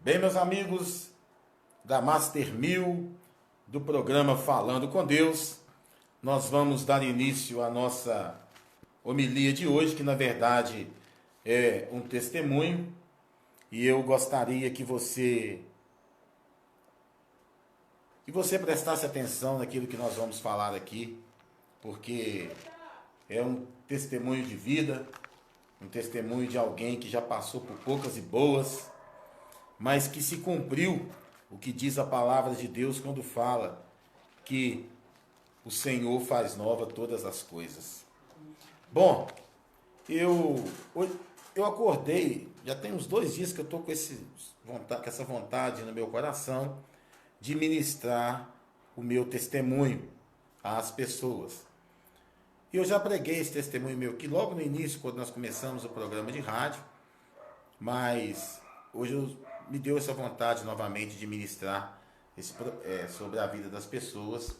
Bem, meus amigos da Master 1000, do programa Falando com Deus, nós vamos dar início à nossa homilia de hoje, que na verdade é um testemunho, e eu gostaria que você prestasse atenção naquilo que nós vamos falar aqui, porque é um testemunho de vida, um testemunho de alguém que já passou por poucas e boas, mas que se cumpriu o que diz a palavra de Deus quando fala que o Senhor faz nova todas as coisas. Bom, eu acordei, já tem uns 2 dias que eu estou com essa vontade no meu coração de ministrar o meu testemunho às pessoas. E eu já preguei esse testemunho meu aqui logo no início, quando nós começamos o programa de rádio, mas hoje me deu essa vontade novamente de ministrar sobre a vida das pessoas,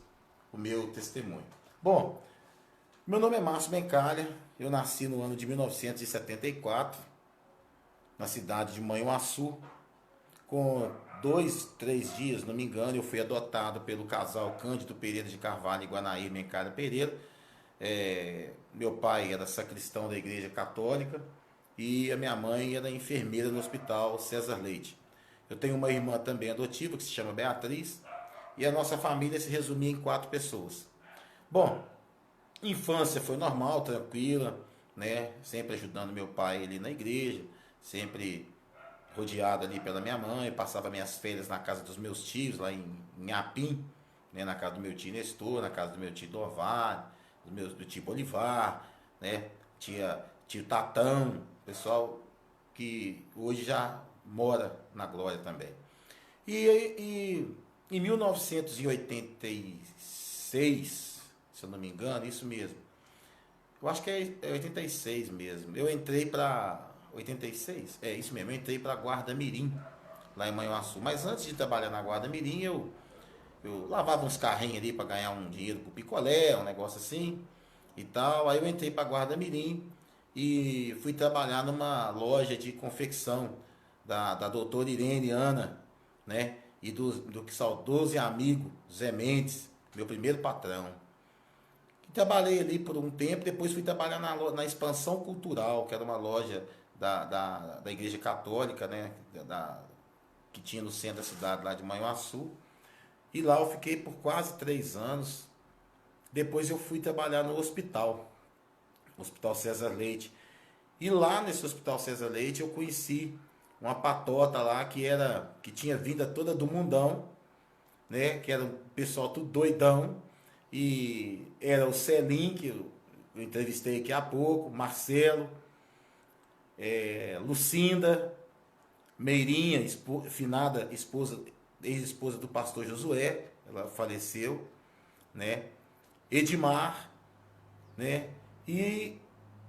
o meu testemunho. Bom, meu nome é Márcio Mencalha, eu nasci no ano de 1974, na cidade de Manhuaçu. Com 2, 3 dias, não me engano, eu fui adotado pelo casal Cândido Pereira de Carvalho e Guanair Mencalha Pereira. Meu pai era sacristão da Igreja Católica e a minha mãe era enfermeira no Hospital César Leite. Eu tenho uma irmã também adotiva que se chama Beatriz, e a nossa família se resumia em 4 pessoas. Bom, infância foi normal, tranquila, né? Sempre ajudando meu pai ali na igreja, sempre rodeado ali pela minha mãe, passava minhas férias na casa dos meus tios, lá em Apim, né? Na casa do meu tio Nestor, na casa do meu tio Dorvar, do tio Bolivar, né? Tio Tatão, pessoal que hoje já mora na glória também. E em 1986, se eu não me engano, isso mesmo, eu acho que é 86 mesmo, eu entrei para 86, é isso mesmo, eu entrei para a Guarda Mirim, lá em Manhuaçu. Mas antes de trabalhar na Guarda Mirim, eu lavava uns carrinhos ali para ganhar um dinheiro pro picolé, um negócio assim e tal. Aí eu entrei para a Guarda Mirim e fui trabalhar numa loja de confecção da doutora Irene Ana, né? E do que saudoso amigo Zé Mendes, meu primeiro patrão. E trabalhei ali por um tempo, depois fui trabalhar na Expansão Cultural, que era uma loja da Igreja Católica, né? Que tinha no centro da cidade lá de Manhuaçu. E lá eu fiquei por quase 3 anos. Depois eu fui trabalhar no Hospital César Leite. E lá nesse Hospital César Leite eu conheci uma patota lá que tinha vida toda do mundão, né? Que era um pessoal tudo doidão. E era o Celim, que eu entrevistei aqui há pouco, Marcelo, Lucinda, Meirinha, finada esposa, ex-esposa do pastor Josué, ela faleceu, né? Edmar, né? E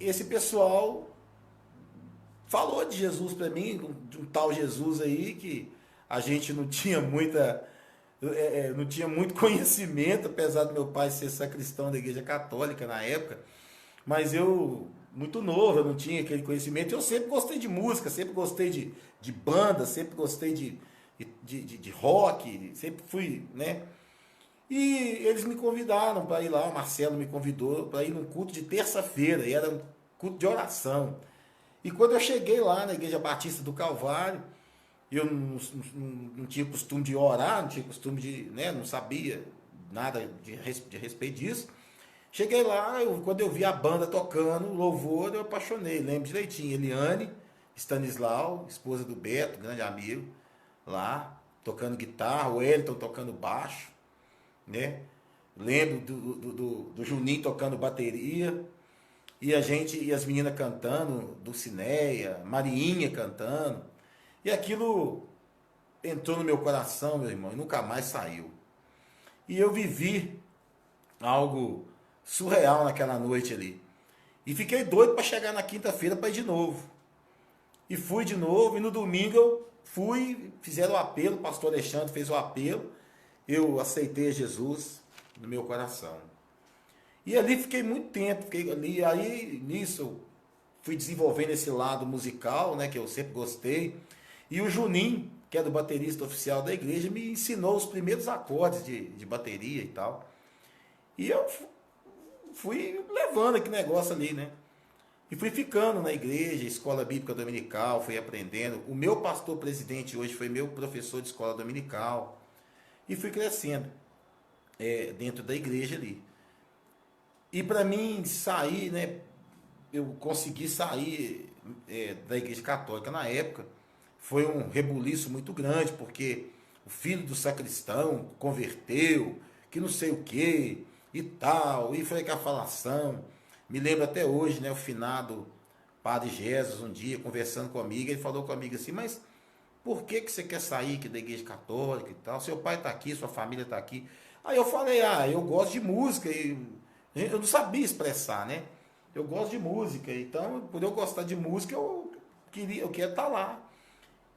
esse pessoal falou de Jesus para mim, de um tal Jesus aí que a gente não tinha não tinha muito conhecimento, apesar do meu pai ser sacristão da Igreja Católica na época, mas eu, muito novo, eu não tinha aquele conhecimento. Eu sempre gostei de música, sempre gostei de banda, sempre gostei de rock, sempre fui, né? E eles me convidaram para ir lá, o Marcelo me convidou para ir num culto de terça-feira, e era um culto de oração. E quando eu cheguei lá na Igreja Batista do Calvário, eu não tinha costume de orar, não tinha costume de, né, não sabia nada de respeito disso. Cheguei lá, quando eu vi a banda tocando, louvor, eu apaixonei, lembro direitinho. Eliane Stanislau, esposa do Beto, grande amigo, lá, tocando guitarra, o Wellington tocando baixo, né? Lembro do Juninho tocando bateria, e as meninas cantando, Dulcineia, Mariinha cantando, e aquilo entrou no meu coração, meu irmão, e nunca mais saiu. E eu vivi algo surreal naquela noite ali. E fiquei doido para chegar na quinta-feira para ir de novo. E fui de novo, e no domingo eu fui, fizeram o apelo, o pastor Alexandre fez o apelo, eu aceitei Jesus no meu coração. E ali fiquei muito tempo, fiquei ali, aí nisso eu fui desenvolvendo esse lado musical, né, que eu sempre gostei. E o Juninho, que era o baterista oficial da igreja, me ensinou os primeiros acordes de bateria e tal. E eu fui levando aquele negócio ali, né? E fui ficando na igreja, escola bíblica dominical, fui aprendendo. O meu pastor presidente hoje foi meu professor de escola dominical. E fui crescendo dentro da igreja ali. E para mim sair, né? Eu consegui sair da igreja católica na época. Foi um rebuliço muito grande, porque o filho do sacristão converteu, que não sei o que, e tal, e foi aquela falação. Me lembro até hoje, né, o finado Padre Jesus, um dia, conversando comigo, ele falou comigo assim, mas por que você quer sair aqui da igreja católica e tal? Seu pai está aqui, sua família está aqui. Aí eu falei, eu gosto de música, e eu não sabia expressar, né? Eu gosto de música, então, por eu gostar de música, eu queria estar lá.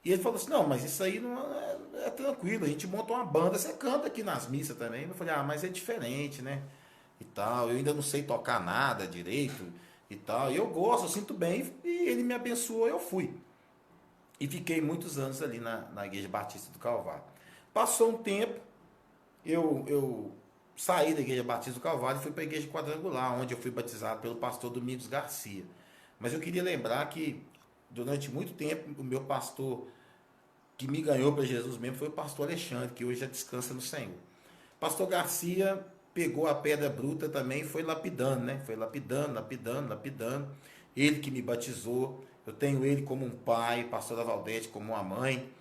E ele falou assim, não, mas isso aí não é tranquilo, a gente monta uma banda, você canta aqui nas missas também. Eu falei, mas é diferente, né? E tal, eu ainda não sei tocar nada direito e tal. E eu gosto, eu sinto bem, e ele me abençoou, eu fui. E fiquei muitos anos ali na Igreja Batista do Calvário. Passou um tempo, eu saí da Igreja Batista do Calvário e fui para a Igreja Quadrangular, onde eu fui batizado pelo pastor Domingos Garcia. Mas eu queria lembrar que durante muito tempo o meu pastor que me ganhou para Jesus mesmo foi o pastor Alexandre, que hoje já descansa no Senhor. Pastor Garcia pegou a pedra bruta também e foi lapidando, né? Foi lapidando, lapidando, lapidando. Ele que me batizou, eu tenho ele como um pai, pastora Valdete como uma mãe,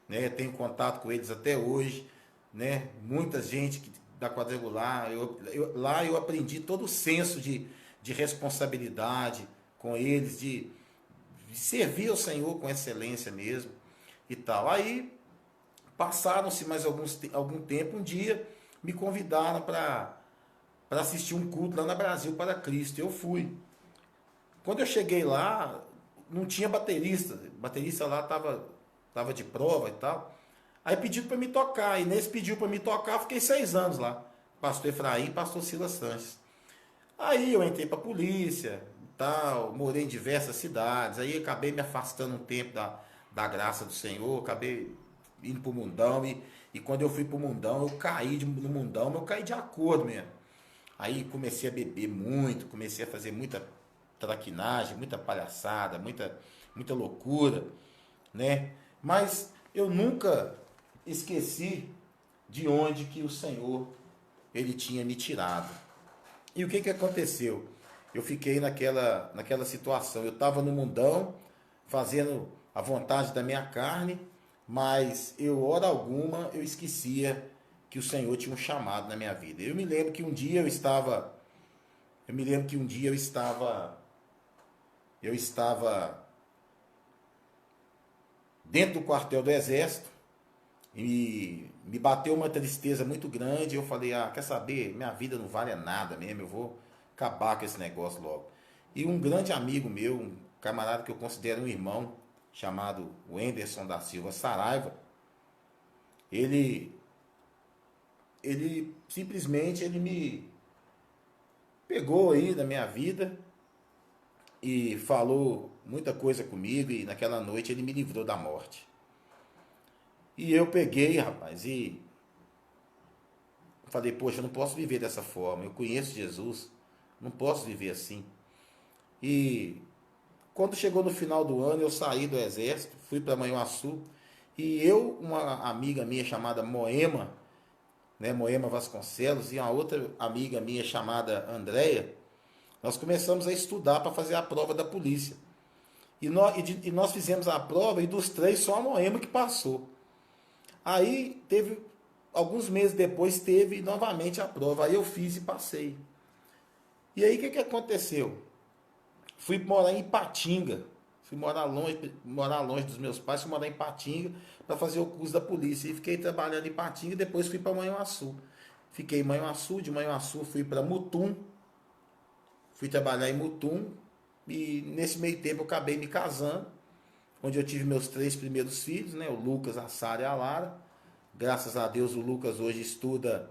né? Tenho contato com eles até hoje, né? Muita gente da quadrangular, lá eu aprendi todo o senso de responsabilidade com eles, de servir ao Senhor com excelência mesmo e tal. Aí passaram-se mais algum tempo, um dia me convidaram para assistir um culto lá na Brasil para Cristo. Eu fui. Quando eu cheguei lá, não tinha baterista. O baterista lá tava de prova e tal. Aí pediram para me tocar. E nesse pediu para me tocar, eu fiquei 6 anos lá. Pastor Efraim e pastor Silas Sanches. Aí eu entrei para a polícia e tal, morei em diversas cidades. Aí acabei me afastando um tempo da graça do Senhor, acabei indo para o mundão. E quando eu fui para o mundão, eu caí no mundão, mas eu caí de acordo mesmo. Aí comecei a beber muito, comecei a fazer muita traquinagem, muita palhaçada, muita loucura, né? Mas eu nunca esqueci de onde que o Senhor ele tinha me tirado. E o que que aconteceu? Eu fiquei naquela situação. Eu estava no mundão, fazendo a vontade da minha carne, mas hora alguma, eu esquecia que o Senhor tinha um chamado na minha vida. Eu me lembro que um dia eu estava dentro do quartel do Exército e me bateu uma tristeza muito grande. Eu falei, quer saber? Minha vida não vale nada mesmo, eu vou acabar com esse negócio logo. E um grande amigo meu, um camarada que eu considero um irmão, chamado Wenderson da Silva Saraiva, ele simplesmente ele me pegou aí na minha vida e falou muita coisa comigo, e naquela noite ele me livrou da morte. E eu peguei, rapaz, e falei, poxa, eu não posso viver dessa forma. Eu conheço Jesus, não posso viver assim. E quando chegou no final do ano, eu saí do exército, fui para Manhuaçu, e uma amiga minha chamada Moema, né, Moema Vasconcelos, e uma outra amiga minha chamada Andréia, nós começamos a estudar para fazer a prova da polícia. E nós fizemos a prova, e dos três só a Moema que passou. Aí teve, alguns meses depois, teve novamente a prova. Aí eu fiz e passei. E aí o que aconteceu? Fui morar em Ipatinga. Fui morar longe dos meus pais, fui morar em Ipatinga para fazer o curso da polícia. E fiquei trabalhando em Ipatinga e depois fui para Manhuaçu. Fiquei em Manhuaçu, de Manhuaçu fui para Mutum. Fui trabalhar em Mutum. E nesse meio tempo eu acabei me casando, onde eu tive meus 3 primeiros filhos, né? O Lucas, a Sara e a Lara. Graças a Deus o Lucas hoje estuda,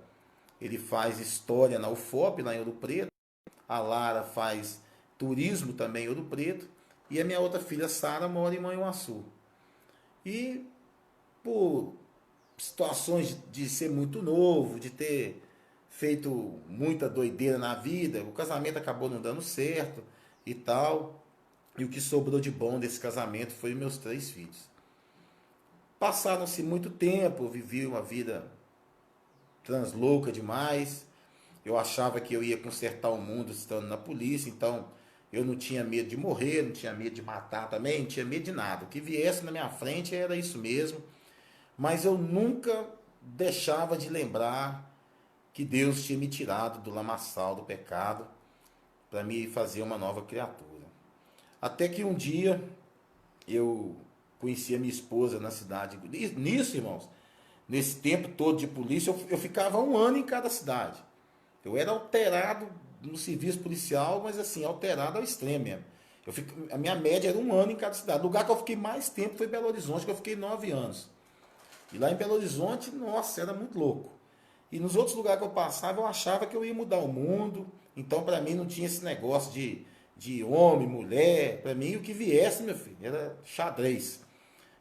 ele faz história na UFOP, lá em Ouro Preto. A Lara faz turismo também em Ouro Preto. E a minha outra filha, Sara, mora em Manhuaçu. E por situações de ser muito novo, de ter feito muita doideira na vida, o casamento acabou não dando certo e tal. E o que sobrou de bom desse casamento foi meus 3 filhos. Passaram-se muito tempo, eu vivi uma vida translouca demais. Eu achava que eu ia consertar o mundo estando na polícia, então eu não tinha medo de morrer, não tinha medo de matar também, não tinha medo de nada. O que viesse na minha frente era isso mesmo, mas eu nunca deixava de lembrar que Deus tinha me tirado do lamaçal do pecado para me fazer uma nova criatura. Até que um dia eu conheci a minha esposa na cidade. Nisso, irmãos, nesse tempo todo de polícia, eu ficava 1 ano em cada cidade. Eu era alterado no serviço policial, mas assim, alterado ao extremo mesmo. A minha média era 1 ano em cada cidade. O lugar que eu fiquei mais tempo foi Belo Horizonte, que eu fiquei 9 anos. E lá em Belo Horizonte, nossa, era muito louco. E nos outros lugares que eu passava, eu achava que eu ia mudar o mundo. Então, para mim, não tinha esse negócio de homem, mulher. Para mim, o que viesse, meu filho, era xadrez.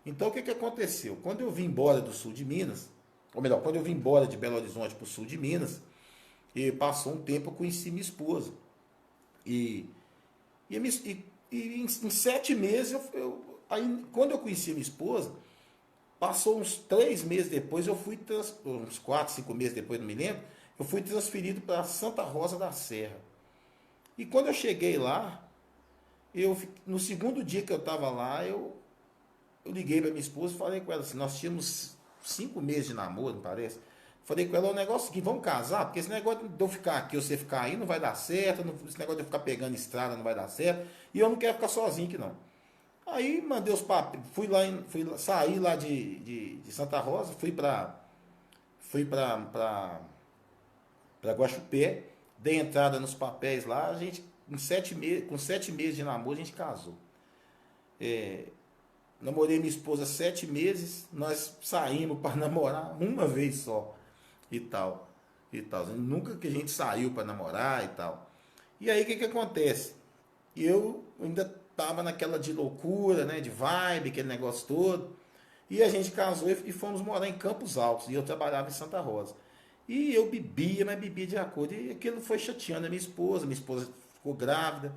Então, o que aconteceu? Quando eu vim embora do sul de Minas, ou melhor, quando eu vim embora de Belo Horizonte para o sul de Minas, e passou um tempo, eu conheci minha esposa. E, em 7 meses, aí, quando eu conheci minha esposa, passou uns 3 meses depois, uns 4, 5 meses depois, não me lembro, eu fui transferido para Santa Rosa da Serra. E quando eu cheguei lá, no segundo dia que eu estava lá, eu liguei para minha esposa e falei com ela assim, nós tínhamos 5 meses de namoro, não parece? Falei com ela, o negócio aqui, vamos casar, porque esse negócio de eu ficar aqui, você ficar aí, não vai dar certo, esse negócio de eu ficar pegando estrada não vai dar certo, e eu não quero ficar sozinho aqui não. Aí mandei os papéis, saí lá de Santa Rosa, fui para Guaxupé, dei entrada nos papéis lá, a gente, com 7 meses de namoro, a gente casou. Namorei minha esposa 7 meses, nós saímos para namorar uma vez só e tal, e tal. Nunca que a gente saiu para namorar e tal. E aí o que acontece? Eu ainda tava naquela de loucura, né, de vibe, aquele negócio todo. E a gente casou e fomos morar em Campos Altos, e eu trabalhava em Santa Rosa. E eu bebia, mas bebia de acordo. E aquilo foi chateando a minha esposa ficou grávida,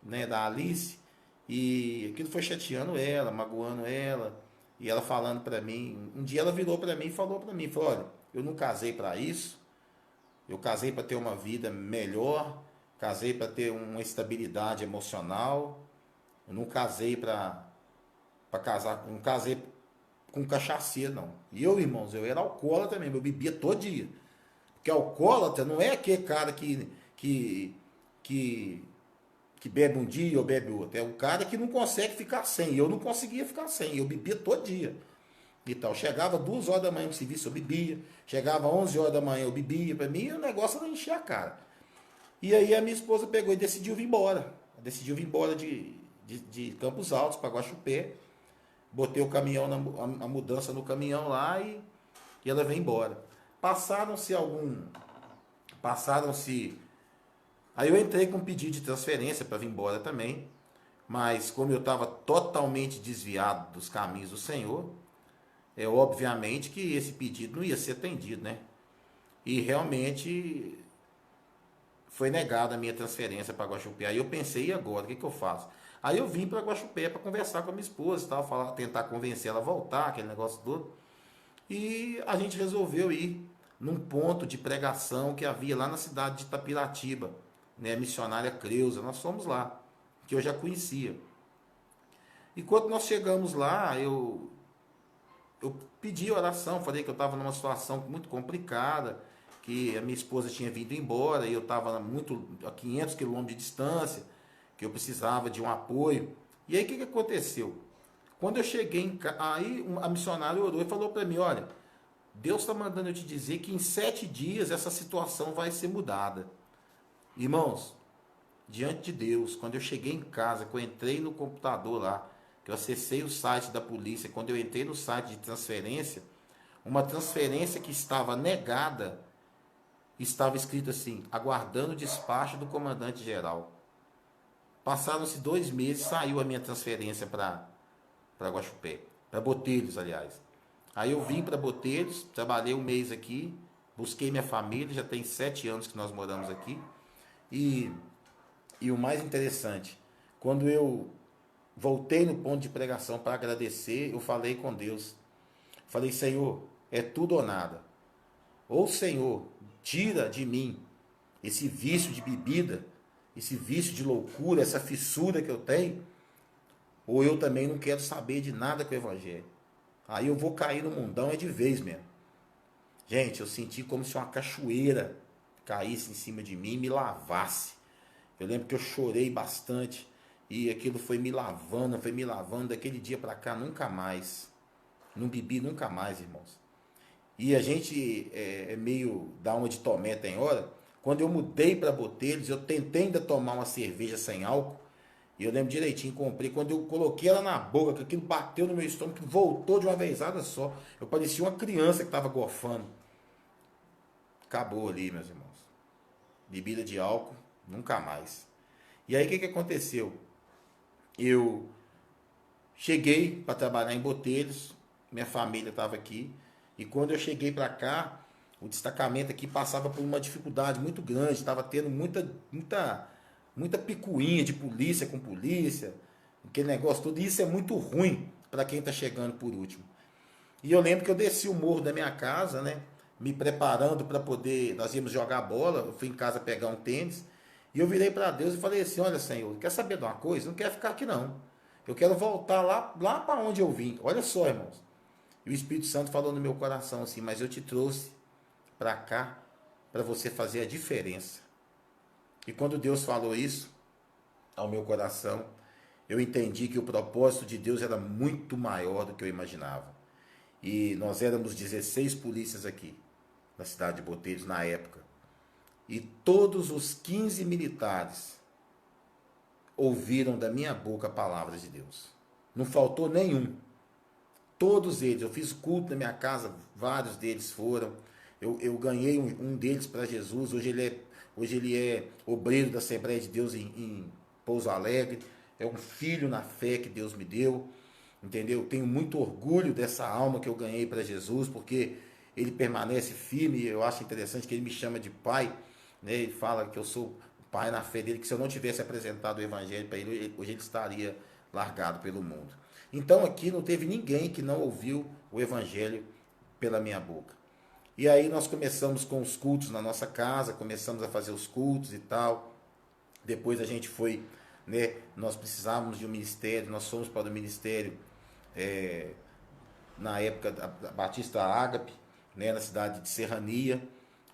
né, da Alice. E aquilo foi chateando ela, magoando ela, e ela falando pra mim. Um dia ela virou pra mim e falou pra mim, falou, olha, eu não casei pra isso, eu casei pra ter uma vida melhor, casei pra ter uma estabilidade emocional, eu não casei pra casar, não casei com cachaceiro, não. E eu, irmãos, eu era alcoólatra também, eu bebia todo dia. Porque alcoólatra não é aquele cara que, que que bebe um dia ou bebe outro. É o cara que não consegue ficar sem. Eu não conseguia ficar sem. Eu bebia todo dia. E tal. Chegava 2 horas da manhã no serviço, eu bebia. Chegava 11 horas da manhã, eu bebia. Para mim, o negócio era encher a cara. E aí a minha esposa pegou e decidiu vir embora. Decidiu vir embora de Campos Altos para Guaxupé. Botei o caminhão, a mudança no caminhão lá e ela veio embora. Passaram-se. Aí eu entrei com um pedido de transferência para vir embora também, mas como eu estava totalmente desviado dos caminhos do Senhor, obviamente que esse pedido não ia ser atendido, né? E realmente foi negada a minha transferência para Guaxupé. Aí eu pensei, e agora, o que eu faço? Aí eu vim para Guaxupé para conversar com a minha esposa, tal, tentar convencer ela a voltar, aquele negócio todo. E a gente resolveu ir num ponto de pregação que havia lá na cidade de Itapiratiba, né, missionária Creuza, nós fomos lá, que eu já conhecia. E quando nós chegamos lá, eu pedi oração, falei que eu estava numa situação muito complicada, que a minha esposa tinha vindo embora e eu estava a 500 quilômetros de distância, que eu precisava de um apoio. E aí o que aconteceu? Quando eu cheguei aí a missionária orou e falou para mim, olha, Deus está mandando eu te dizer que em 7 dias essa situação vai ser mudada. Irmãos, diante de Deus, quando eu cheguei em casa, que eu entrei no computador lá, que eu acessei o site da polícia, quando eu entrei no site de transferência, uma transferência que estava negada, estava escrito assim, aguardando o despacho do comandante geral. Passaram-se 2 meses, saiu a minha transferência para Guaxupé, para Botelhos, aliás. Aí eu vim para Botelhos, trabalhei um mês aqui, busquei minha família, já tem 7 anos que nós moramos aqui. E, e o mais interessante, quando eu voltei no ponto de pregação para agradecer, eu falei com Deus. Falei, Senhor, é tudo ou nada. Ou Senhor, tira de mim esse vício de bebida, esse vício de loucura, essa fissura que eu tenho, ou eu também não quero saber de nada com o Evangelho. Aí eu vou cair no mundão é de vez mesmo. Gente, eu senti como se uma cachoeira caísse em cima de mim e me lavasse. Eu lembro que eu chorei bastante e aquilo foi me lavando, foi me lavando. Daquele dia para cá, nunca mais. Não bebi nunca mais, irmãos. E a gente é meio dá uma de Tomé, tem hora. Quando eu mudei para Botelhos, eu tentei ainda tomar uma cerveja sem álcool. E eu lembro direitinho, comprei. Quando eu coloquei ela na boca, que aquilo bateu no meu estômago, que voltou de uma vezada só. Eu parecia uma criança que estava gorfando. Acabou ali, meus irmãos. Bebida de álcool, nunca mais. E aí o que, que aconteceu? Eu cheguei para trabalhar em Botelhos, minha família estava aqui. E quando eu cheguei para cá, o destacamento aqui passava por uma dificuldade muito grande. Estava tendo muita picuinha de polícia com polícia, aquele negócio todo. E isso é muito ruim para quem está chegando por último. E eu lembro que eu desci o morro da minha casa, né? Me preparando para poder. Nós íamos jogar bola. Eu fui em casa pegar um tênis. E eu virei para Deus e falei assim: Olha, Senhor, quer saber de uma coisa? Não quero ficar aqui não. Eu quero voltar lá para onde eu vim. Olha só, irmãos. E o Espírito Santo falou no meu coração assim: Mas eu te trouxe para cá para você fazer a diferença. E quando Deus falou isso ao meu coração, eu entendi que o propósito de Deus era muito maior do que eu imaginava. E nós éramos 16 polícias aqui, na cidade de Botelhos, na época. E todos os 15 militares ouviram da minha boca palavras de Deus. Não faltou nenhum. Todos eles. Eu fiz culto na minha casa, vários deles foram. Eu ganhei um deles para Jesus. Hoje ele é obreiro da Assembleia de Deus em Pouso Alegre. É um filho na fé que Deus me deu. Entendeu? Eu tenho muito orgulho dessa alma que eu ganhei para Jesus, porque ele permanece firme. Eu acho interessante que ele me chama de pai, né? Ele fala que eu sou pai na fé dele, que se eu não tivesse apresentado o evangelho para ele, hoje ele estaria largado pelo mundo. Então aqui não teve ninguém que não ouviu o evangelho pela minha boca. E aí nós começamos com os cultos na nossa casa, começamos a fazer os cultos e tal. Depois a gente foi, né? Nós precisávamos de um ministério, nós fomos para o ministério na época da Batista Ágape, né, na cidade de Serrania.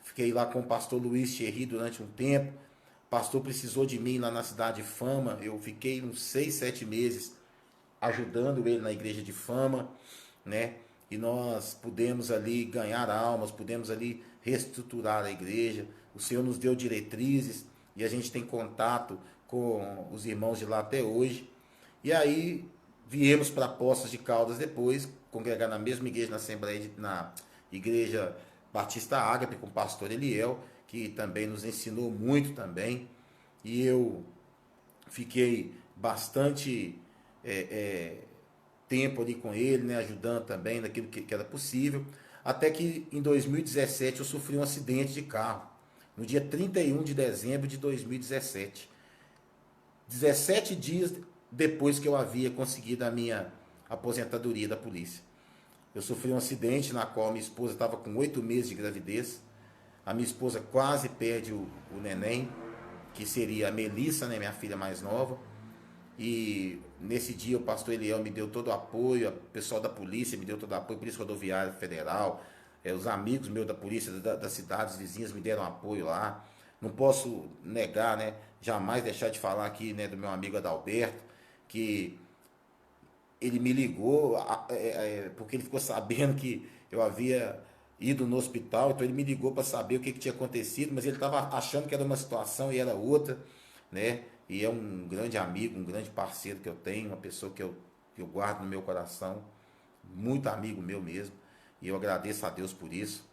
Fiquei lá com o pastor Luiz Thierry durante um tempo. O pastor precisou de mim lá na cidade de Fama. Eu fiquei uns 6, 7 meses ajudando ele na igreja de Fama, né? E nós pudemos ali ganhar almas, pudemos ali reestruturar a igreja. O Senhor nos deu diretrizes e a gente tem contato com os irmãos de lá até hoje. E aí viemos para Poços de Caldas depois, congregar na mesma igreja, na igreja Batista Ágape, com o pastor Eliel, que também nos ensinou muito também. E eu fiquei bastante tempo ali com ele, né, ajudando também naquilo que era possível. Até que em 2017 eu sofri um acidente de carro, no dia 31 de dezembro de 2017. 17 dias depois que eu havia conseguido a minha aposentadoria da polícia. Eu sofri um acidente na qual minha esposa estava com 8 meses de gravidez. A minha esposa quase perde o neném, que seria a Melissa, né, minha filha mais nova. E nesse dia o pastor Eliel me deu todo o apoio, o pessoal da polícia me deu todo o apoio, Polícia Rodoviária Federal, os amigos meus da polícia das cidades vizinhas me deram apoio lá. Não posso negar, né, jamais deixar de falar aqui, né, do meu amigo Adalberto, que ele me ligou porque ele ficou sabendo que eu havia ido no hospital, então ele me ligou para saber o que tinha acontecido, mas ele estava achando que era uma situação e era outra, né? E é um grande amigo, um grande parceiro que eu tenho, uma pessoa que eu guardo no meu coração, muito amigo meu mesmo, e eu agradeço a Deus por isso.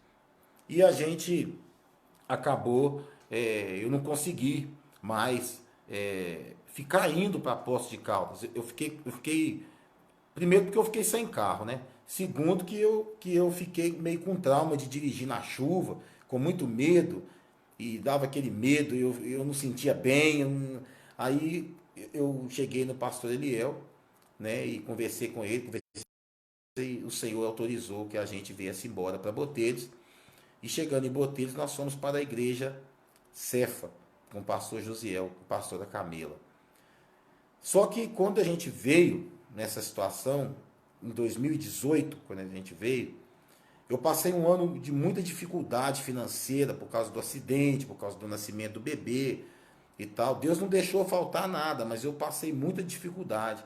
E a gente acabou, eu não consegui mais ficar indo para Poços de Caldas. Eu fiquei primeiro porque eu fiquei sem carro, né? Segundo, que eu fiquei meio com trauma de dirigir na chuva, com muito medo, e dava aquele medo, eu não sentia bem. Aí eu cheguei no pastor Eliel, né, e conversei com ele, e o Senhor autorizou que a gente viesse embora para Botelhos. E chegando em Botelhos, nós fomos para a igreja Cefa, com o pastor Josiel, com a pastora Camila. Só que quando a gente veio nessa situação, em 2018, quando a gente veio, eu passei um ano de muita dificuldade financeira por causa do acidente, por causa do nascimento do bebê e tal. Deus não deixou faltar nada, mas eu passei muita dificuldade.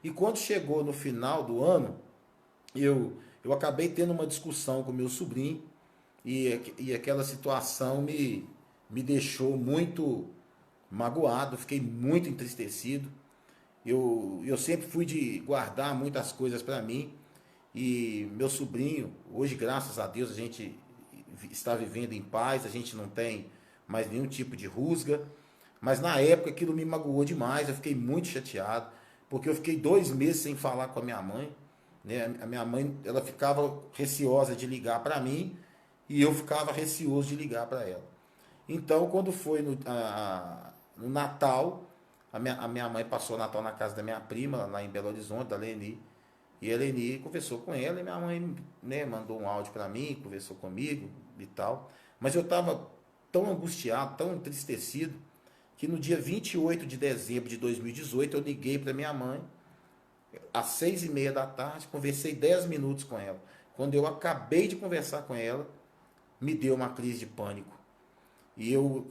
E quando chegou no final do ano, eu acabei tendo uma discussão com meu sobrinho e aquela situação me deixou muito magoado, fiquei muito entristecido. Eu sempre fui de guardar muitas coisas para mim e meu sobrinho, hoje, graças a Deus, a gente está vivendo em paz, a gente não tem mais nenhum tipo de rusga, mas na época aquilo me magoou demais, eu fiquei muito chateado, porque eu fiquei 2 meses sem falar com a minha mãe, né? A minha mãe, ela ficava receosa de ligar para mim e eu ficava receoso de ligar para ela. Então, quando foi no Natal, a minha mãe passou o Natal na casa da minha prima, lá em Belo Horizonte, da Leni. E a Leni conversou com ela e minha mãe, né, mandou um áudio para mim, conversou comigo e tal. Mas eu estava tão angustiado, tão entristecido, que no dia 28 de dezembro de 2018 eu liguei para minha mãe, às 6h30 da tarde, conversei 10 minutos com ela. Quando eu acabei de conversar com ela, me deu uma crise de pânico. E eu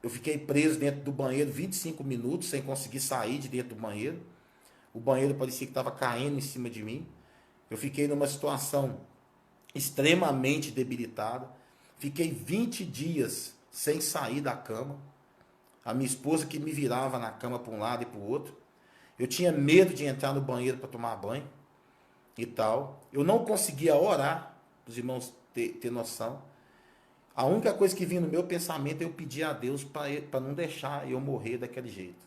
fiquei preso dentro do banheiro 25 minutos, sem conseguir sair de dentro do banheiro. O banheiro parecia que estava caindo em cima de mim. Eu fiquei numa situação extremamente debilitada. Fiquei 20 dias sem sair da cama. A minha esposa que me virava na cama para um lado e para o outro. Eu tinha medo de entrar no banheiro para tomar banho e tal. Eu não conseguia orar, para os irmãos ter noção. A única coisa que vinha no meu pensamento é eu pedir a Deus para não deixar eu morrer daquele jeito.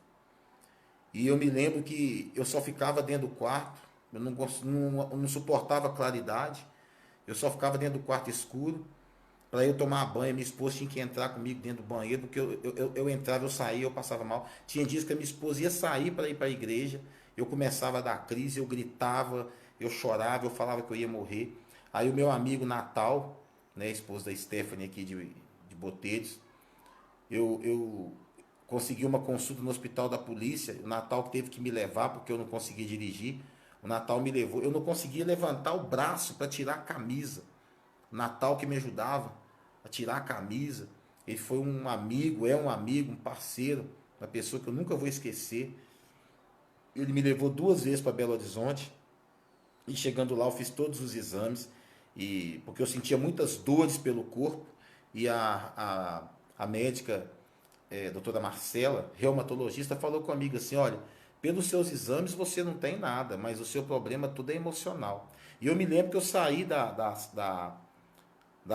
E eu me lembro que eu só ficava dentro do quarto, eu não suportava a claridade, eu só ficava dentro do quarto escuro, para eu tomar banho. Minha esposa tinha que entrar comigo dentro do banheiro, porque eu entrava, eu saía, eu passava mal. Tinha dias que a minha esposa ia sair para ir para a igreja, eu começava a dar crise, eu gritava, eu chorava, eu falava que eu ia morrer. Aí o meu amigo Natal, né, esposa da Stephanie aqui de Botelhos, eu consegui uma consulta no hospital da polícia. O Natal teve que me levar porque eu não conseguia dirigir. O Natal me levou. Eu não conseguia levantar o braço para tirar a camisa. O Natal que me ajudava a tirar a camisa. Ele foi um amigo, é um amigo, um parceiro, uma pessoa que eu nunca vou esquecer. Ele me levou 2 vezes para Belo Horizonte. E chegando lá eu fiz todos os exames. Porque eu sentia muitas dores pelo corpo. E a médica, doutora Marcela, reumatologista, falou comigo assim: olha, pelos seus exames você não tem nada, mas o seu problema tudo é emocional. E eu me lembro que eu saí da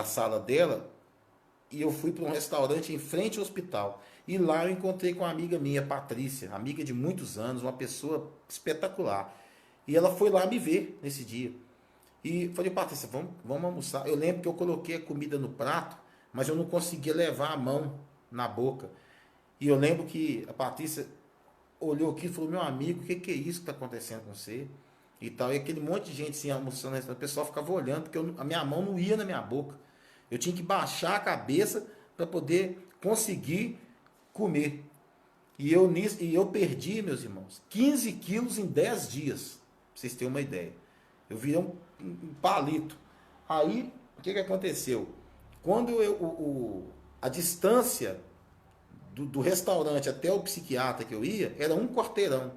sala dela e eu fui para um restaurante em frente ao hospital. E lá eu encontrei com uma amiga minha, Patrícia, amiga de muitos anos, uma pessoa espetacular. E ela foi lá me ver nesse dia. E falei: Patrícia, vamos almoçar. Eu lembro que eu coloquei a comida no prato, mas eu não conseguia levar a mão na boca. E eu lembro que a Patrícia olhou aqui e falou: meu amigo, o que é isso que está acontecendo com você? E tal. E aquele monte de gente assim, almoçando, o pessoal ficava olhando, porque a minha mão não ia na minha boca. Eu tinha que baixar a cabeça para poder conseguir comer. E eu perdi, meus irmãos, 15 quilos em 10 dias. Pra vocês terem uma ideia. Eu virei um palito. Aí, o que aconteceu? Quando a distância do restaurante até o psiquiatra que eu ia, era um quarteirão.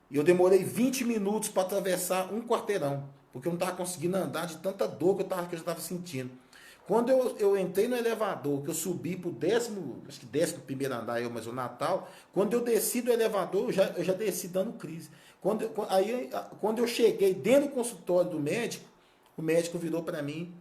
E eu demorei 20 minutos para atravessar um quarteirão, porque eu não estava conseguindo andar de tanta dor que eu já estava sentindo. Quando eu entrei no elevador, que eu subi para o acho que 11º andar, mas o Natal, quando eu desci do elevador, eu já desci dando crise. Quando eu cheguei dentro do consultório do médico, o médico virou para mim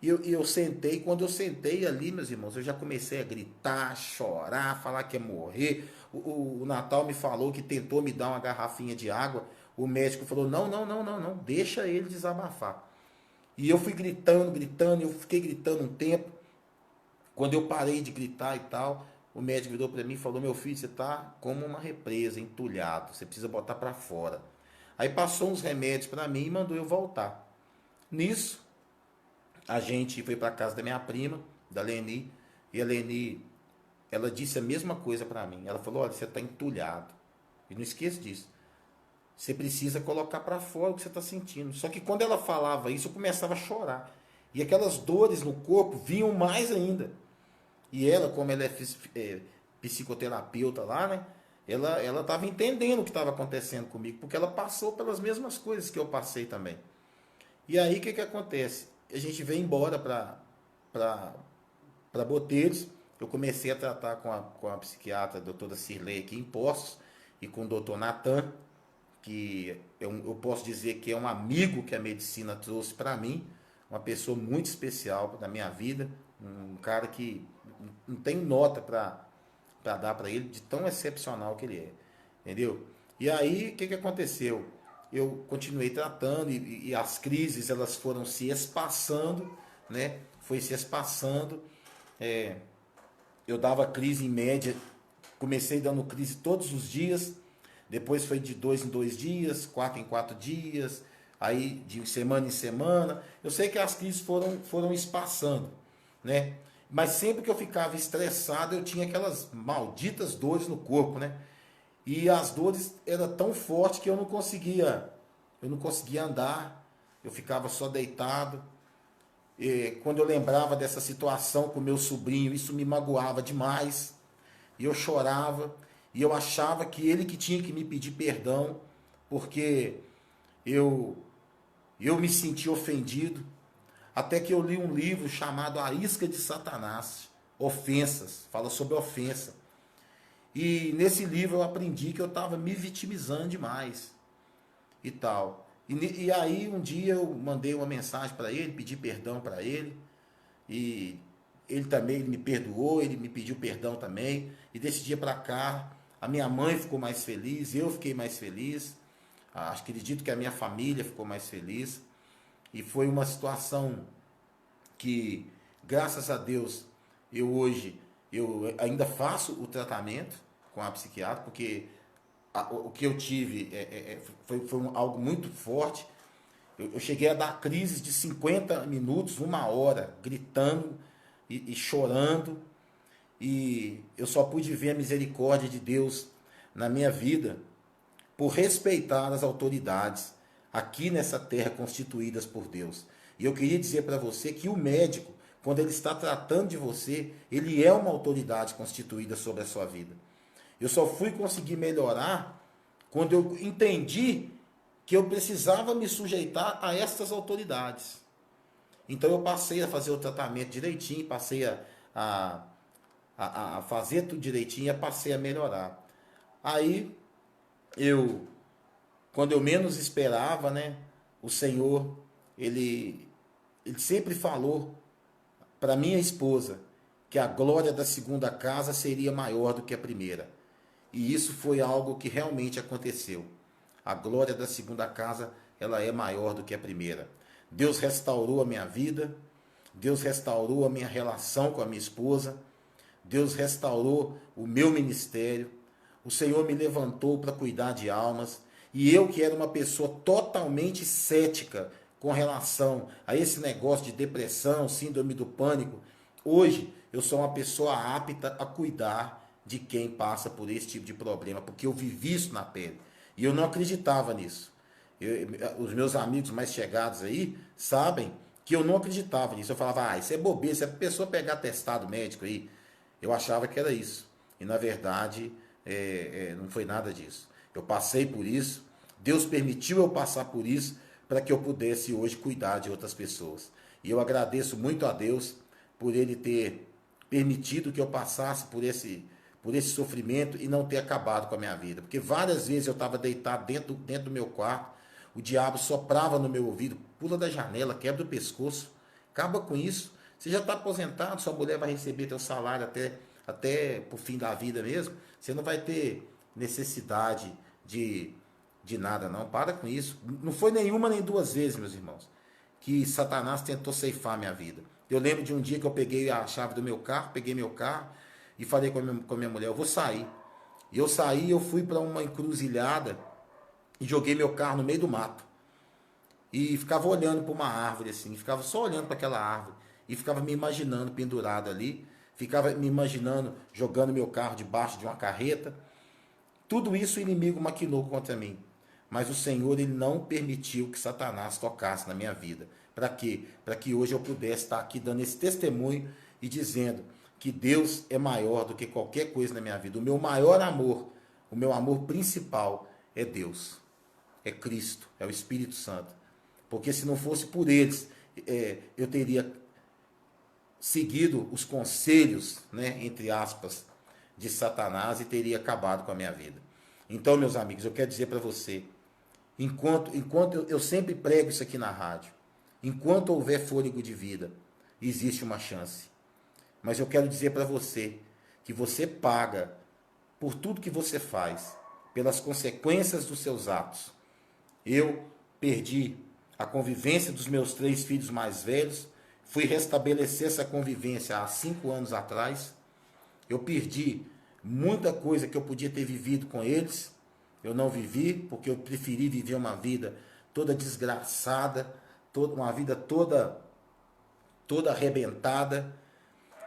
e eu sentei. Quando eu sentei ali, meus irmãos, eu já comecei a gritar, chorar, falar que ia morrer. O Natal me falou que tentou me dar uma garrafinha de água. o médico falou, não, não, não, não, não, deixa ele desabafar. E eu fui gritando, gritando, eu fiquei gritando um tempo. Quando eu parei de gritar e tal, o médico virou para mim e falou, meu filho, você tá como uma represa, entulhado, você precisa botar para fora. Aí passou uns remédios para mim e mandou eu voltar. Nisso, a gente foi para casa da minha prima, da Leni, e a Leni, ela disse a mesma coisa para mim. Ela falou, olha, você tá entulhado. E não esqueça disso. Você precisa colocar para fora o que você está sentindo. Só que quando ela falava isso, eu começava a chorar. E aquelas dores no corpo vinham mais ainda. E ela, como ela é psicoterapeuta lá, né? Ela estava entendendo o que estava acontecendo comigo, porque ela passou pelas mesmas coisas que eu passei também. E aí, o que acontece? A gente veio embora para Botelhos. Eu comecei a tratar com a psiquiatra, a doutora Cirlei, aqui em Poços, e com o doutor Natan, que eu posso dizer que é um amigo que a medicina trouxe para mim, uma pessoa muito especial na minha vida, um cara que não tem nota para dar para ele, de tão excepcional que ele é, entendeu? E aí, o que aconteceu? Eu continuei tratando e as crises, elas foram se espaçando, né? Foi se espaçando, eu dava crise em média, comecei dando crise todos os dias, depois foi de 2 em 2 dias, 4 em 4 dias, aí de semana em semana. Eu sei que as crises foram espaçando, né? Mas sempre que eu ficava estressado, eu tinha aquelas malditas dores no corpo, né? E as dores eram tão fortes que eu não conseguia andar, eu ficava só deitado. E quando eu lembrava dessa situação com meu sobrinho, isso me magoava demais. E eu chorava, e eu achava que ele que tinha que me pedir perdão, porque eu, eu me senti ofendido. Até que eu li um livro chamado A Isca de Satanás, Ofensas, fala sobre ofensa. E nesse livro eu aprendi que eu estava me vitimizando demais e tal. E aí um dia eu mandei uma mensagem para ele, pedi perdão para ele, e ele também me perdoou, ele me pediu perdão também. E desse dia para cá, a minha mãe ficou mais feliz, eu fiquei mais feliz. Acredito que a minha família ficou mais feliz. E foi uma situação que, graças a Deus, eu ainda faço o tratamento com a psiquiatra, porque o que eu tive foi algo muito forte. Eu cheguei a dar crises de 50 minutos, 1 hora, gritando e chorando. E eu só pude ver a misericórdia de Deus na minha vida por respeitar as autoridades aqui nessa terra constituídas por Deus. E eu queria dizer para você que o médico, quando ele está tratando de você, ele é uma autoridade constituída sobre a sua vida. Eu só fui conseguir melhorar quando eu entendi que eu precisava me sujeitar a estas autoridades. Então eu passei a fazer o tratamento direitinho, passei a fazer tudo direitinho, e passei a melhorar. Aí quando eu menos esperava, né, o Senhor, ele sempre falou para minha esposa que a glória da segunda casa seria maior do que a primeira. E isso foi algo que realmente aconteceu. A glória da segunda casa, ela é maior do que a primeira. Deus restaurou a minha vida, Deus restaurou a minha relação com a minha esposa, Deus restaurou o meu ministério, o Senhor me levantou para cuidar de almas, e eu que era uma pessoa totalmente cética com relação a esse negócio de depressão, síndrome do pânico, hoje eu sou uma pessoa apta a cuidar de quem passa por esse tipo de problema, porque eu vivi isso na pele. E eu não acreditava nisso. Os meus amigos mais chegados aí sabem que eu não acreditava nisso. Eu falava, isso é bobeira, se a pessoa pegar atestado médico aí, eu achava que era isso. E na verdade, não foi nada disso. Eu passei por isso, Deus permitiu eu passar por isso, para que eu pudesse hoje cuidar de outras pessoas. E eu agradeço muito a Deus por Ele ter permitido que eu passasse por esse sofrimento e não ter acabado com a minha vida. Porque várias vezes eu estava deitado dentro do meu quarto, o diabo soprava no meu ouvido, pula da janela, quebra o pescoço, acaba com isso. Você já está aposentado, sua mulher vai receber teu salário até o fim da vida mesmo. Você não vai ter necessidade de de nada, não. Para com isso. Não foi nenhuma nem duas vezes, meus irmãos, que Satanás tentou ceifar a minha vida. Eu lembro de um dia que eu peguei a chave do meu carro, peguei meu carro e falei com a minha mulher, eu vou sair. E eu saí, eu fui para uma encruzilhada e joguei meu carro no meio do mato. E ficava olhando para uma árvore assim, ficava só olhando para aquela árvore. E ficava me imaginando pendurado ali, ficava me imaginando jogando meu carro debaixo de uma carreta. Tudo isso o inimigo maquinou contra mim. Mas o Senhor, ele não permitiu que Satanás tocasse na minha vida. Para quê? Para que hoje eu pudesse estar aqui dando esse testemunho e dizendo que Deus é maior do que qualquer coisa na minha vida. O meu maior amor, o meu amor principal é Deus, é Cristo, é o Espírito Santo. Porque se não fosse por eles, eu teria seguido os conselhos, né, entre aspas, de Satanás e teria acabado com a minha vida. Então, meus amigos, eu quero dizer para você, enquanto eu sempre prego isso aqui na rádio, enquanto houver fôlego de vida, existe uma chance. Mas eu quero dizer para você que você paga por tudo que você faz, pelas consequências dos seus atos. Eu perdi a convivência dos meus 3 filhos mais velhos, fui restabelecer essa convivência há 5 anos atrás. Eu perdi muita coisa que eu podia ter vivido com eles. Eu não vivi, porque eu preferi viver uma vida toda desgraçada, uma vida toda arrebentada.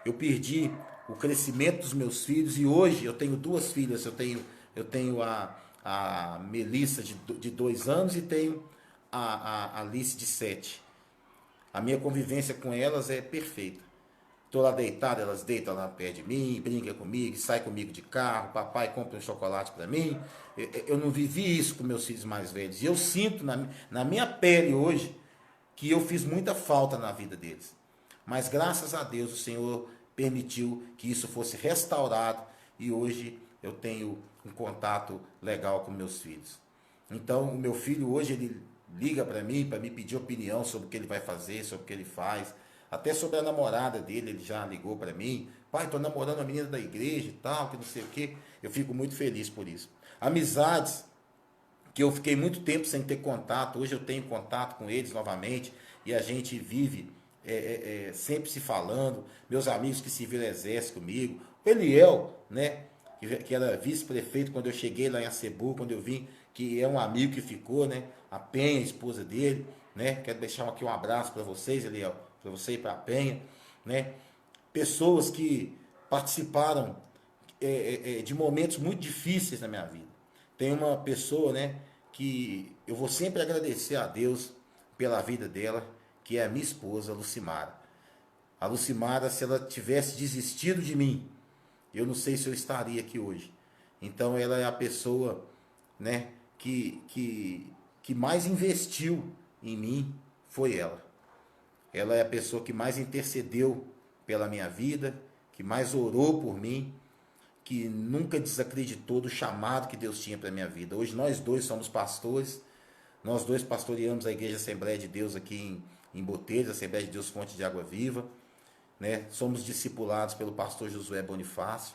Eu perdi o crescimento dos meus filhos e hoje eu tenho 2 filhas. Eu tenho a Melissa de 2 anos e tenho a Alice de 7. A minha convivência com elas é perfeita. Estou lá deitado, elas deitam lá perto de mim, brincam comigo, saem comigo de carro, papai compra um chocolate para mim. Eu não vivi isso com meus filhos mais velhos. E eu sinto na minha pele hoje que eu fiz muita falta na vida deles. Mas graças a Deus o Senhor permitiu que isso fosse restaurado e hoje eu tenho um contato legal com meus filhos. Então o meu filho hoje ele liga para me pedir opinião sobre o que ele vai fazer, sobre o que ele faz. Até sobre a namorada dele, ele já ligou para mim. Pai, estou namorando a menina da igreja e tal, que não sei o quê. Eu fico muito feliz por isso. Amizades que eu fiquei muito tempo sem ter contato. Hoje eu tenho contato com eles novamente. E a gente vive sempre se falando. Meus amigos que serviram exército comigo. O Eliel, né, que era vice-prefeito quando eu cheguei lá em Acebu, quando eu vim, que é um amigo que ficou, né? A Penha, a esposa dele, né? Quero deixar aqui um abraço para vocês, Eliel, para você e para a Penha, né? Pessoas que participaram de momentos muito difíceis na minha vida. Tem uma pessoa, né, que eu vou sempre agradecer a Deus pela vida dela, que é a minha esposa, Lucimara. A Lucimara, se ela tivesse desistido de mim, eu não sei se eu estaria aqui hoje. Então ela é a pessoa, né, que mais investiu em mim, foi ela. Ela é a pessoa que mais intercedeu pela minha vida, que mais orou por mim, que nunca desacreditou do chamado que Deus tinha para a minha vida. Hoje nós dois somos pastores, nós dois pastoreamos a Igreja Assembleia de Deus aqui em Botelhos, Assembleia de Deus Fonte de Água Viva, né? Somos discipulados pelo pastor Josué Bonifácio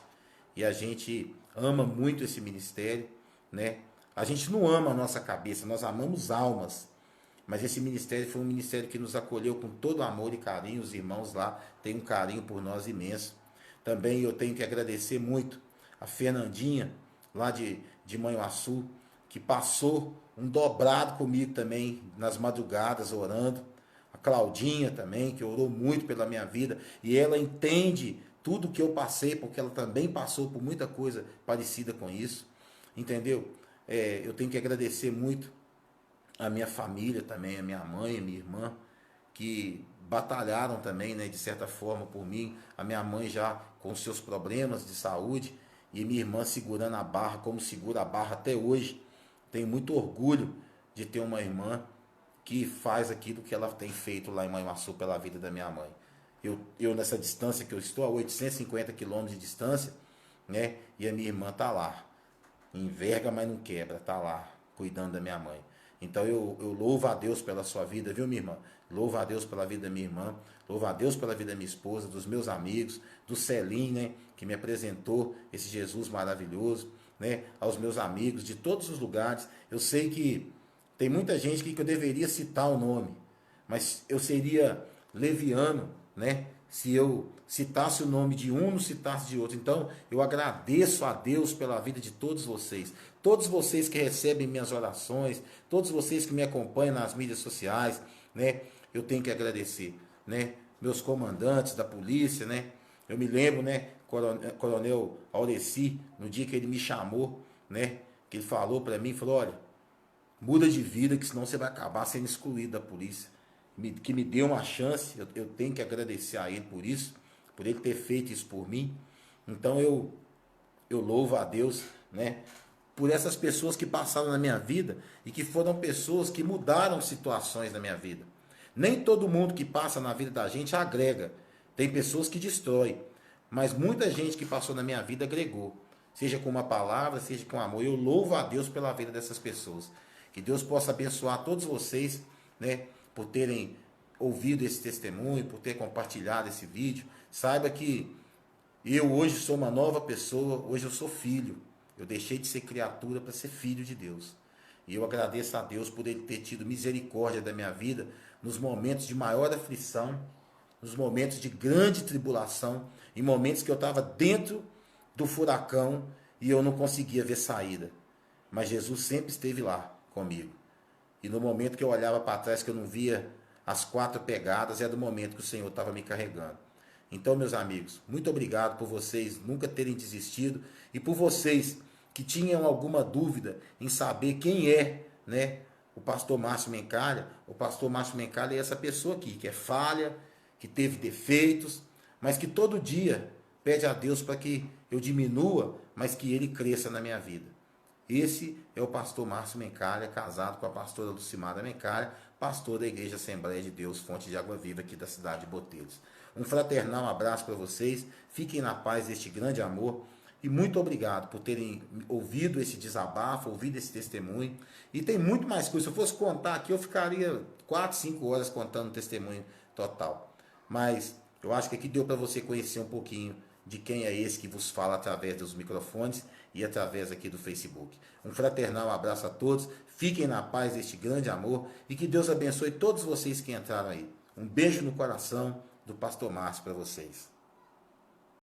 e a gente ama muito esse ministério, né? A gente não ama a nossa cabeça, nós amamos almas. Mas esse ministério foi um ministério que nos acolheu com todo amor e carinho. Os irmãos lá têm um carinho por nós imenso. Também eu tenho que agradecer muito a Fernandinha, lá de Manhuaçu, que passou um dobrado comigo também nas madrugadas orando. A Claudinha também, que orou muito pela minha vida. E ela entende tudo que eu passei, porque ela também passou por muita coisa parecida com isso. Entendeu? Eu tenho que agradecer muito a minha família também, a minha mãe, a minha irmã, que batalharam também, né, de certa forma por mim. A minha mãe já com seus problemas de saúde e minha irmã segurando a barra como segura a barra até hoje. Tenho muito orgulho de ter uma irmã que faz aquilo que ela tem feito lá em Manhuaçu pela vida da minha mãe. Eu nessa distância que eu estou, a 850 quilômetros de distância, né, e a minha irmã está lá. Enverga, mas não quebra, está lá, cuidando da minha mãe. Então eu louvo a Deus pela sua vida, viu, minha irmã? Louvo a Deus pela vida da minha irmã, louvo a Deus pela vida da minha esposa, dos meus amigos, do Celim, né, que me apresentou esse Jesus maravilhoso, né, aos meus amigos de todos os lugares. Eu sei que tem muita gente que eu deveria citar o nome, mas eu seria leviano, né, se eu citasse o nome de um, não citasse de outro. Então, eu agradeço a Deus pela vida de todos vocês que recebem minhas orações, todos vocês que me acompanham nas mídias sociais, né, eu tenho que agradecer, né, meus comandantes da polícia, né, eu me lembro, né, Coronel Aureci, no dia que ele me chamou, né, que ele falou para mim, falou, olha, muda de vida, que senão você vai acabar sendo excluído da polícia. Que me deu uma chance, eu tenho que agradecer a ele por isso, por ele ter feito isso por mim. Então eu louvo a Deus, né, por essas pessoas que passaram na minha vida e que foram pessoas que mudaram situações na minha vida. Nem todo mundo que passa na vida da gente agrega. Tem pessoas que destroem, mas muita gente que passou na minha vida agregou, seja com uma palavra, seja com amor. Eu louvo a Deus pela vida dessas pessoas. Que Deus possa abençoar todos vocês, né, por terem ouvido esse testemunho, por ter compartilhado esse vídeo. Saiba que eu hoje sou uma nova pessoa, hoje eu sou filho. Eu deixei de ser criatura para ser filho de Deus. E eu agradeço a Deus por Ele ter tido misericórdia da minha vida nos momentos de maior aflição, nos momentos de grande tribulação, em momentos que eu estava dentro do furacão e eu não conseguia ver saída. Mas Jesus sempre esteve lá comigo. E no momento que eu olhava para trás, que eu não via as 4 pegadas, era do momento que o Senhor estava me carregando. Então, meus amigos, muito obrigado por vocês nunca terem desistido e por vocês que tinham alguma dúvida em saber quem é, né, o pastor Márcio Mencalha. O pastor Márcio Mencalha é essa pessoa aqui, que é falha, que teve defeitos, mas que todo dia pede a Deus para que eu diminua, mas que ele cresça na minha vida. Esse é o pastor Márcio Mencalha, casado com a pastora Lucimara Mencalha, pastor da Igreja Assembleia de Deus, Fonte de Água Viva aqui da cidade de Botelhos. Um fraternal abraço para vocês, fiquem na paz deste grande amor e muito obrigado por terem ouvido esse desabafo, ouvido esse testemunho. E tem muito mais coisa, se eu fosse contar aqui eu ficaria 4, 5 horas contando o testemunho total. Mas eu acho que aqui deu para você conhecer um pouquinho de quem é esse que vos fala através dos microfones e através aqui do Facebook. Um fraternal abraço a todos, fiquem na paz deste grande amor e que Deus abençoe todos vocês que entraram aí. Um beijo no coração do pastor Márcio para vocês.